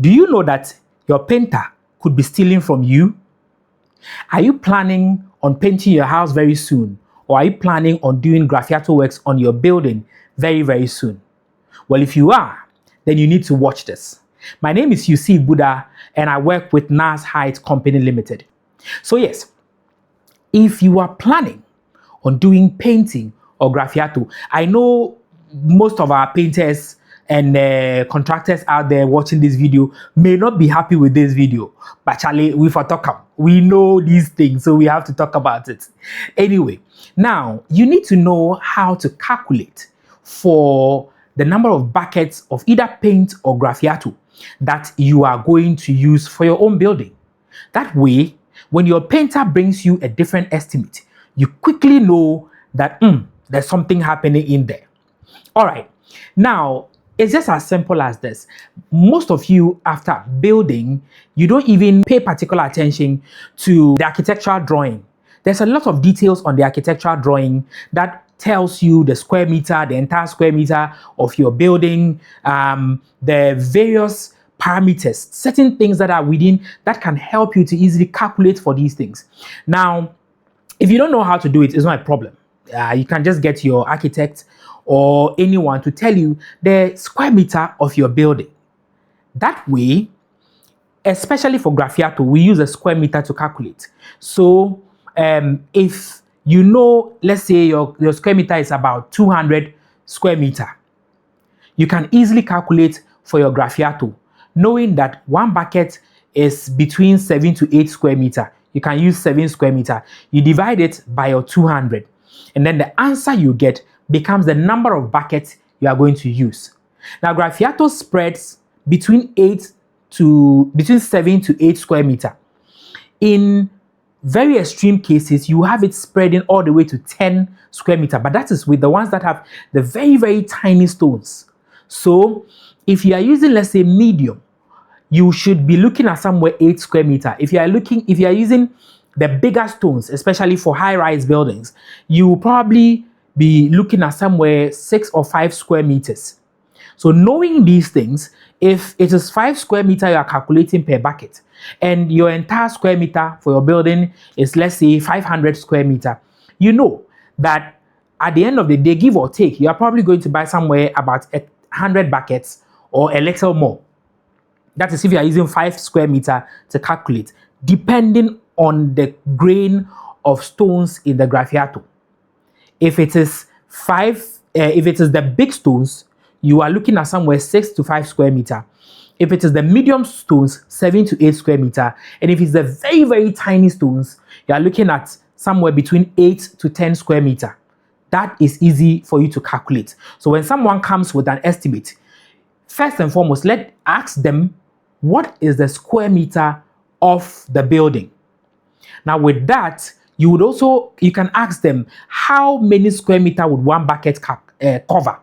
Do you know that your painter could be stealing from you? Are you planning on painting your house very soon? Or are you planning on doing Graffiato works on your building very, very soon? Well, if you are, then you need to watch this. My name is Yussuf Bouda, and I work with Nas Heights Company Limited. So yes, if you are planning on doing painting or Graffiato, I know most of our painters and contractors out there watching this video may not be happy with this video, but Charlie, we for talk up. We know these things, so we have to talk about it. Anyway, now you need to know how to calculate for the number of buckets of either paint or Graffiato that you are going to use for your own building. That way, when your painter brings you a different estimate, you quickly know that there's something happening in there. All right, now it's just as simple as this. Most of you, after building, you don't even pay particular attention to the architectural drawing. There's a lot of details on the architectural drawing that tells you the square meter, the entire square meter of your building, the various parameters, certain things that are within that can help you to easily calculate for these things. Now, if you don't know how to do it, it's not a problem. You can just get your architect or anyone to tell you the square meter of your building. That way, especially for Graffiato, we use a square meter to calculate. So if you know, let's say your square meter is about 200 square meter, you can easily calculate for your Graffiato, knowing that one bucket is between 7 to 8 square meter. You can use 7 square meter. You divide it by your 200, and then the answer you get becomes the number of buckets you are going to use. Now, Graffiato spreads between 7 to 8 square meter. In very extreme cases, you have it spreading all the way to 10 square meter, but that is with the ones that have the very, very tiny stones. So if you are using, let's say, medium, you should be looking at somewhere 8 square meter. If you are using the bigger stones, especially for high-rise buildings, you will probably be looking at somewhere 6 or 5 square meters. So knowing these things, if it is 5 square meter you are calculating per bucket, and your entire square meter for your building is, let's say, 500 square meter, you know that at the end of the day, give or take, you are probably going to buy somewhere about 100 buckets or a little more. That is if you are using 5 square meter to calculate, depending on the grain of stones in the Graffiato. If it is the big stones, you are looking at somewhere 6 to 5 square meter. If it is the medium stones, 7 to 8 square meter. And if it's the very, very tiny stones, you are looking at somewhere between 8 to 10 square meter. That is easy for you to calculate. So when someone comes with an estimate, first and foremost, ask them what is the square meter of the building. Now with that, you can ask them how many square meter would one bucket cover.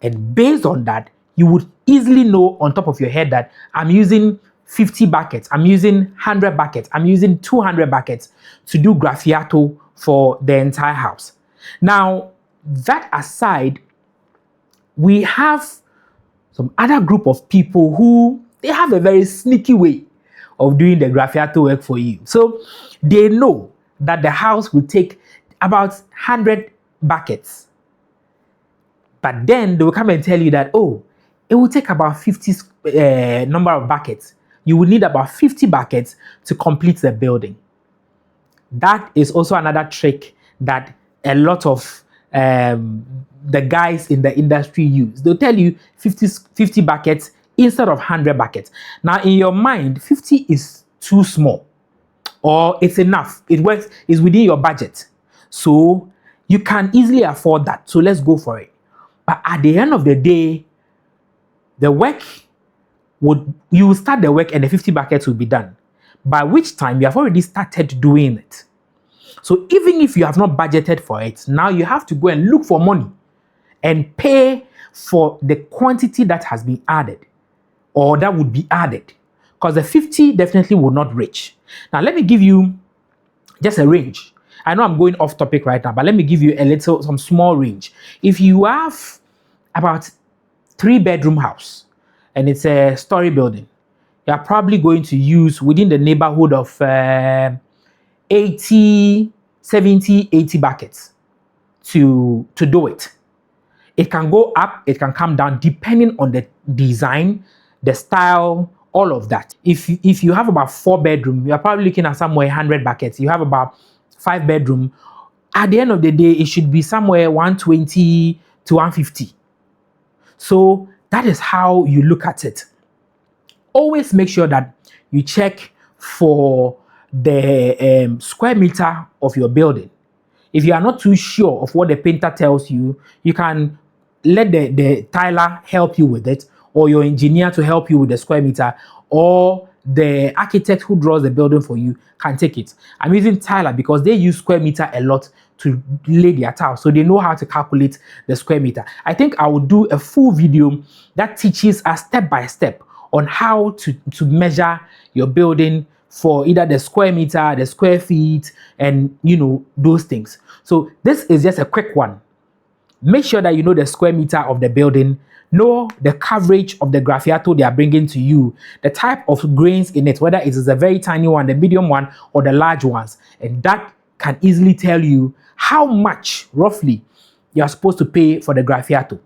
And based on that, you would easily know on top of your head that I'm using 50 buckets, I'm using 100 buckets, I'm using 200 buckets to do Graffiato for the entire house. Now, that aside, we have some other group of people who they have a very sneaky way of doing the Graffiato work for you. So they know that the house will take about 100 buckets. But then they will come and tell you that, it will take about 50 number of buckets. You will need about 50 buckets to complete the building. That is also another trick that a lot of the guys in the industry use. They'll tell you 50 buckets instead of 100 buckets. Now, in your mind, 50 is too small, or it's enough. It works, it's within your budget. So you can easily afford that. So let's go for it. But at the end of the day, you will start the work and the 50 buckets will be done, by which time you have already started doing it. So even if you have not budgeted for it, now you have to go and look for money and pay for the quantity that has been added or that would be added, because the 50 definitely will not reach. Now let me give you just a range. I know I'm going off topic right now, but let me give you some small range. If you have about 3-bedroom house, and it's a story building, you are probably going to use within the neighborhood of 80, 70, 80 buckets to do it. It can go up, it can come down depending on the design, the style, all of that. If you have about 4 bedroom, you're probably looking at somewhere 100 buckets. You have about 5 bedroom. At the end of the day, it should be somewhere 120 to 150. So that is how you look at it. Always make sure that you check for the square meter of your building. If you are not too sure of what the painter tells you, you can let the tiler help you with it, or your engineer to help you with the square meter, or the architect who draws the building for you can take it. I'm using tiler because they use square meter a lot to lay their tile, so they know how to calculate the square meter. I think I will do a full video that teaches us step by step on how to measure your building for either the square meter, the square feet, and those things. So this is just a quick one. Make sure that you know the square meter of the building, know the coverage of the Graffiato they are bringing to you, the type of grains in it, whether it is a very tiny one, the medium one, or the large ones. And that can easily tell you how much roughly you are supposed to pay for the Graffiato.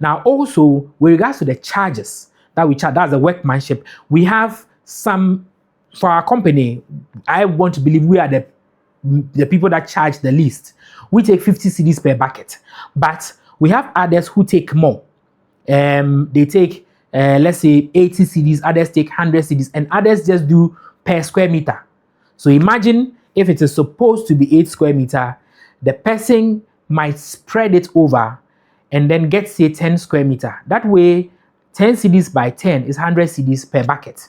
Now also, with regards to the charges that we charge, that's the workmanship, we have some, for our company, I want to believe we are the people that charge the least. We take 50 cedis per bucket, but we have others who take more. They take, let's say 80 cedis, others take 100 cedis, and others just do per square meter. So imagine if it is supposed to be 8 square meter, the person might spread it over and then get, say, 10 square meter. That way, 10 cedis by 10 is 100 cedis per bucket.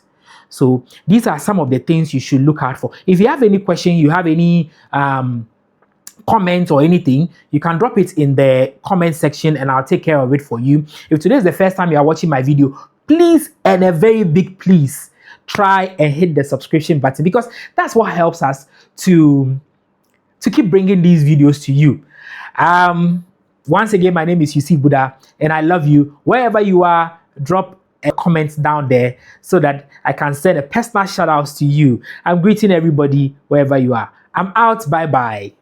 So these are some of the things you should look out for. If you have any question, you have any comments or anything, you can drop it in the comment section and I'll take care of it for you. If today is the first time you are watching my video, please, and a very big please, try and hit the subscription button, because that's what helps us to keep bringing these videos to you. Once again, my name is Yussuf Bouda, and I love you. Wherever you are, drop a comment down there so that I can send a personal shout out to you. I'm greeting everybody wherever you are. I'm out. Bye bye.